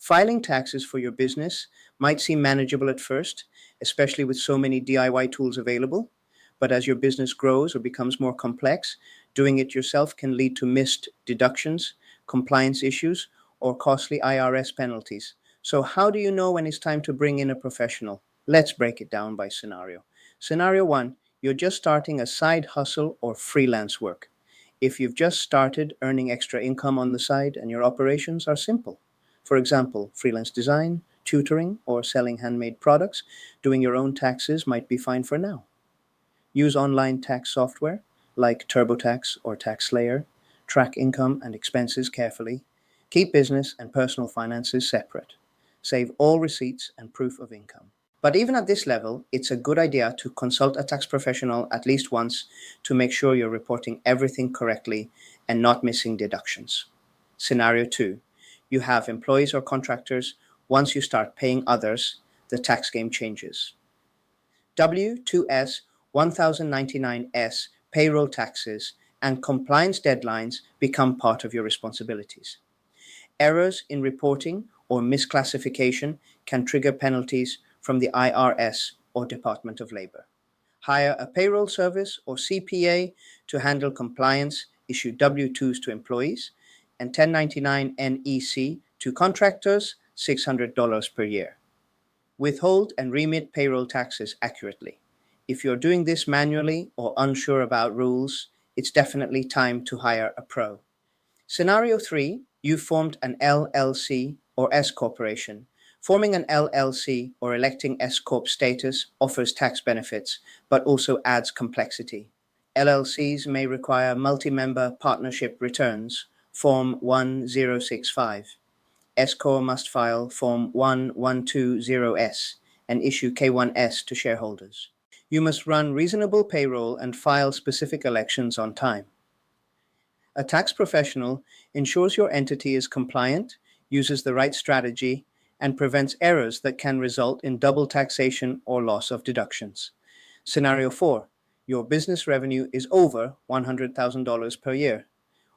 Filing taxes for your business might seem manageable at first, especially with so many DIY tools available. But as your business grows or becomes more complex, doing it yourself can lead to missed deductions, compliance issues, or costly IRS penalties. So, how do you know when it's time to bring in a professional? Let's break it down by scenario. Scenario one, you're just starting a side hustle or freelance work. If you've just started earning extra income on the side and your operations are simple, for example, freelance design, tutoring, or selling handmade products, doing your own taxes might be fine for now. Use online tax software like TurboTax or TaxSlayer. Track income and expenses carefully. Keep business and personal finances separate. Save all receipts and proof of income. But even at this level, it's a good idea to consult a tax professional at least once to make sure you're reporting everything correctly and not missing deductions. Scenario 2. You have employees or contractors. Once you start paying others, the tax game changes. W-2S 1099-S payroll taxes and compliance deadlines become part of your responsibilities. Errors in reporting or misclassification can trigger penalties from the IRS or Department of Labor. Hire a payroll service or CPA to handle compliance, issue W-2s to employees, and 1099 NEC to contractors, $600 per year. Withhold and remit payroll taxes accurately. If you're doing this manually or unsure about rules, it's definitely time to hire a pro. Scenario 3, you formed an LLC or S corporation. Forming an LLC or electing S Corp status offers tax benefits, but also adds complexity. LLCs may require multi-member partnership returns, Form 1065. S Corp must file Form 1120S and issue K1S to shareholders. You must run reasonable payroll and file specific elections on time. A tax professional ensures your entity is compliant, uses the right strategy, and prevents errors that can result in double taxation or loss of deductions. Scenario 4. Your business revenue is over $100,000 per year.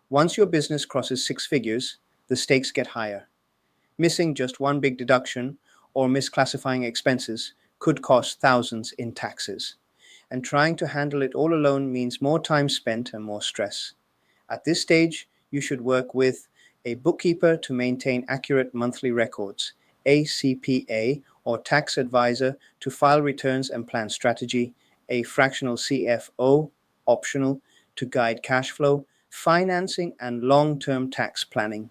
Once your business crosses six figures, the stakes get higher. Missing just one big deduction or misclassifying expenses could cost thousands in taxes. And trying to handle it all alone means more time spent and more stress. At this stage, you should work with a bookkeeper to maintain accurate monthly records, a CPA or tax advisor to file returns and plan strategy, a fractional CFO, optional, to guide cash flow, financing, and long-term tax planning.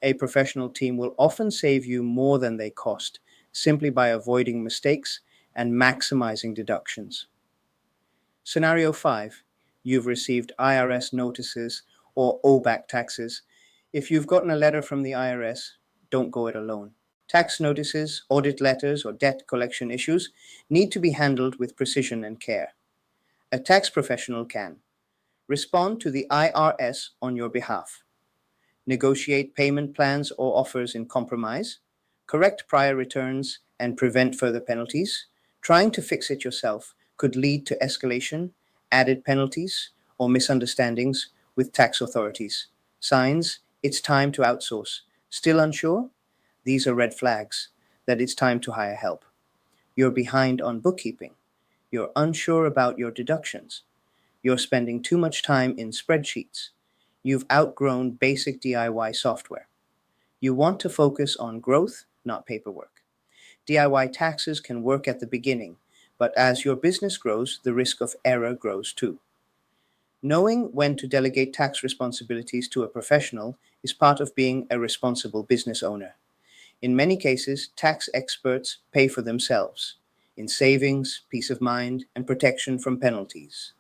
A professional team will often save you more than they cost, simply by avoiding mistakes and maximizing deductions. Scenario 5. You've received IRS notices or owe back taxes. If you've gotten a letter from the IRS, don't go it alone. Tax notices, audit letters, or debt collection issues need to be handled with precision and care. A tax professional can respond to the IRS on your behalf, negotiate payment plans or offers in compromise, correct prior returns, and prevent further penalties. Trying to fix it yourself could lead to escalation, added penalties, or misunderstandings with tax authorities. Signs: it's time to outsource. Still unsure? These are red flags that it's time to hire help. You're behind on bookkeeping. You're unsure about your deductions. You're spending too much time in spreadsheets. You've outgrown basic DIY software. You want to focus on growth, not paperwork. DIY taxes can work at the beginning, but as your business grows, the risk of error grows too. Knowing when to delegate tax responsibilities to a professional is part of being a responsible business owner. In many cases, tax experts pay for themselves in savings, peace of mind, and protection from penalties.